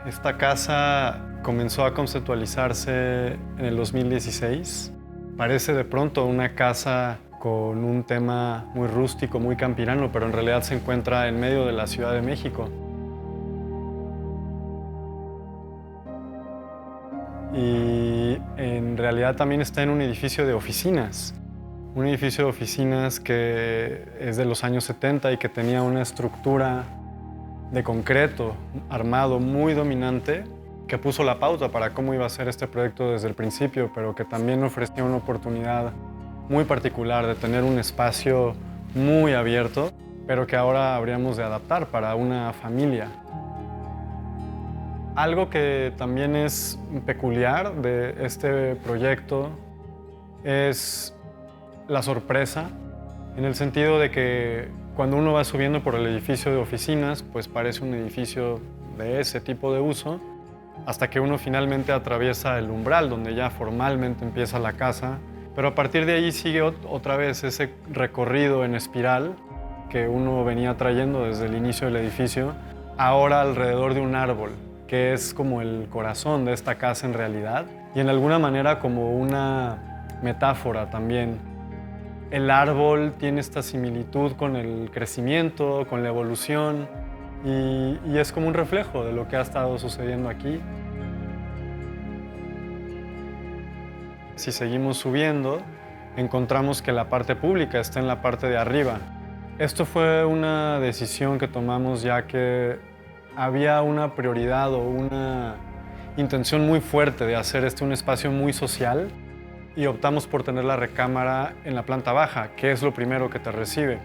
Esta casa comenzó a conceptualizarse en el 2016. Parece de pronto una casa con un tema muy rústico, muy campirano, pero en realidad se encuentra en medio de la Ciudad de México. Y en realidad también está en un edificio de oficinas. Un edificio de oficinas que es de los años 70 y que tenía una estructura de concreto armado muy dominante que puso la pauta para cómo iba a ser este proyecto desde el principio, pero que también ofrecía una oportunidad muy particular de tener un espacio muy abierto, pero que ahora habríamos de adaptar para una familia. Algo que también es peculiar de este proyecto es la sorpresa, en el sentido de que cuando uno va subiendo por el edificio de oficinas, pues parece un edificio de ese tipo de uso, hasta que uno finalmente atraviesa el umbral, donde ya formalmente empieza la casa, pero a partir de ahí sigue otra vez ese recorrido en espiral que uno venía trayendo desde el inicio del edificio, ahora alrededor de un árbol, que es como el corazón de esta casa en realidad, y en alguna manera como una metáfora también. El árbol tiene esta similitud con el crecimiento, con la evolución, y es como un reflejo de lo que ha estado sucediendo aquí. Si seguimos subiendo, encontramos que la parte pública está en la parte de arriba. Esto fue una decisión que tomamos ya que había una prioridad o una intención muy fuerte de hacer un espacio muy social, y optamos por tener la recámara en la planta baja, que es lo primero que te recibe.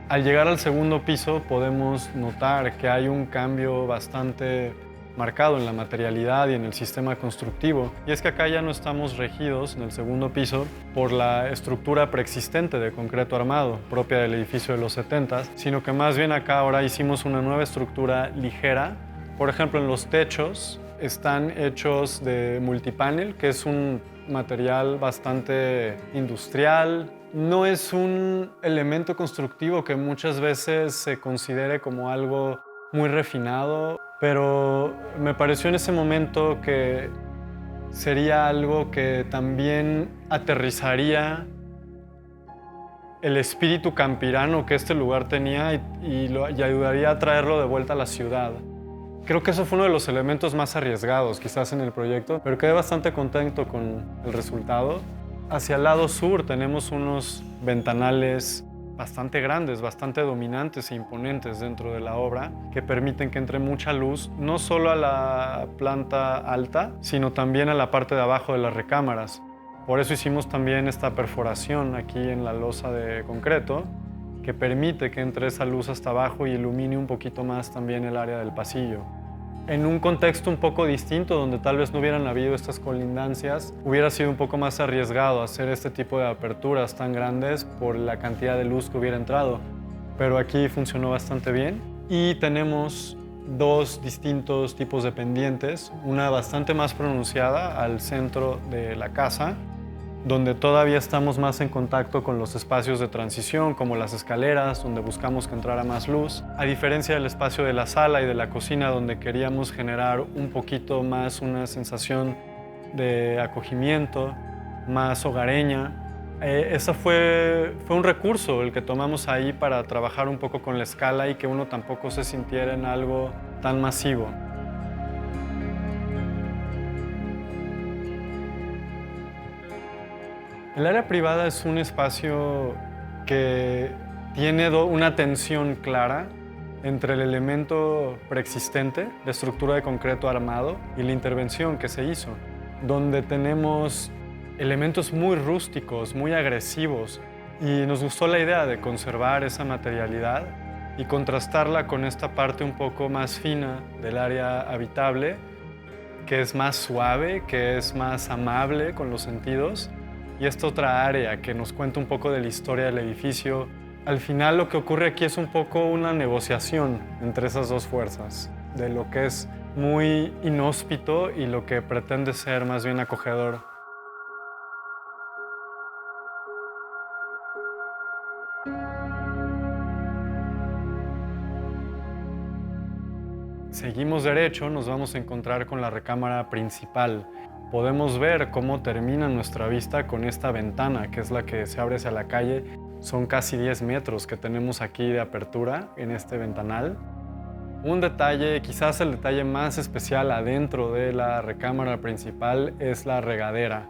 Al llegar al segundo piso podemos notar que hay un cambio bastante marcado en la materialidad y en el sistema constructivo. Y es que acá ya no estamos regidos, en el segundo piso, por la estructura preexistente de concreto armado, propia del edificio de los 70, sino que más bien acá ahora hicimos una nueva estructura ligera. Por ejemplo, en los techos están hechos de multipanel, que es un material bastante industrial. No es un elemento constructivo que muchas veces se considere como algo muy refinado, pero me pareció en ese momento que sería algo que también aterrizaría el espíritu campirano que este lugar tenía y ayudaría a traerlo de vuelta a la ciudad. Creo que eso fue uno de los elementos más arriesgados quizás en el proyecto, pero quedé bastante contento con el resultado. Hacia el lado sur tenemos unos ventanales bastante grandes, bastante dominantes e imponentes dentro de la obra, que permiten que entre mucha luz, no solo a la planta alta, sino también a la parte de abajo de las recámaras. Por eso hicimos también esta perforación aquí en la losa de concreto, que permite que entre esa luz hasta abajo y ilumine un poquito más también el área del pasillo. En un contexto un poco distinto, donde tal vez no hubieran habido estas colindancias, hubiera sido un poco más arriesgado hacer este tipo de aperturas tan grandes por la cantidad de luz que hubiera entrado. Pero aquí funcionó bastante bien y tenemos dos distintos tipos de pendientes, una bastante más pronunciada al centro de la casa, donde todavía estamos más en contacto con los espacios de transición, como las escaleras, donde buscamos que entrara más luz, a diferencia del espacio de la sala y de la cocina, donde queríamos generar un poquito más una sensación de acogimiento, más hogareña. Ese fue un recurso el que tomamos ahí para trabajar un poco con la escala y que uno tampoco se sintiera en algo tan masivo. El área privada es un espacio que tiene una tensión clara entre el elemento preexistente, la estructura de concreto armado, y la intervención que se hizo, donde tenemos elementos muy rústicos, muy agresivos, y nos gustó la idea de conservar esa materialidad y contrastarla con esta parte un poco más fina del área habitable, que es más suave, que es más amable con los sentidos, y esta otra área que nos cuenta un poco de la historia del edificio. Al final lo que ocurre aquí es un poco una negociación entre esas dos fuerzas, de lo que es muy inhóspito y lo que pretende ser más bien acogedor. seguimos derecho, nos vamos a encontrar con la recámara principal. Podemos ver cómo termina nuestra vista con esta ventana, que es la que se abre hacia la calle. Son casi 10 metros que tenemos aquí de apertura en este ventanal. Un detalle, quizás el detalle más especial adentro de la recámara principal, es la regadera.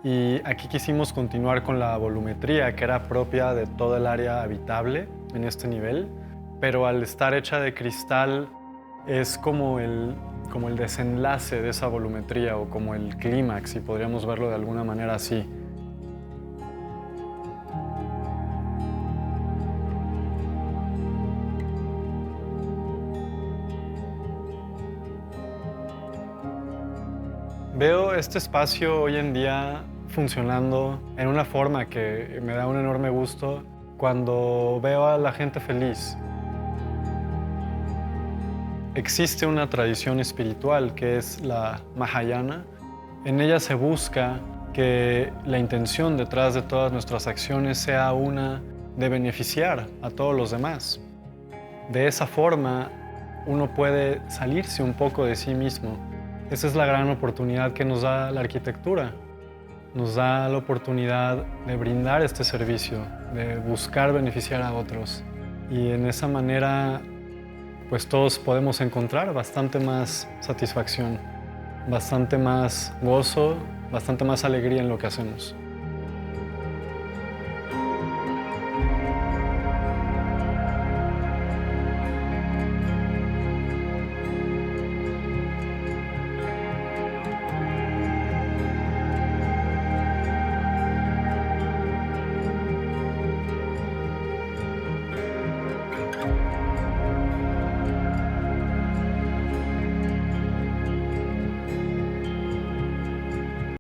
Y aquí quisimos continuar con la volumetría que era propia de toda el área habitable en este nivel, pero al estar hecha de cristal es como el desenlace de esa volumetría o como el clímax, si podríamos verlo de alguna manera así. Veo este espacio hoy en día funcionando en una forma que me da un enorme gusto cuando veo a la gente feliz. Existe una tradición espiritual que es la Mahayana. En ella se busca que la intención detrás de todas nuestras acciones sea una de beneficiar a todos los demás. De esa forma, uno puede salirse un poco de sí mismo. Esa es la gran oportunidad que nos da la arquitectura. Nos da la oportunidad de brindar este servicio, de buscar beneficiar a otros. Y en esa manera, pues todos podemos encontrar bastante más satisfacción, bastante más gozo, bastante más alegría en lo que hacemos.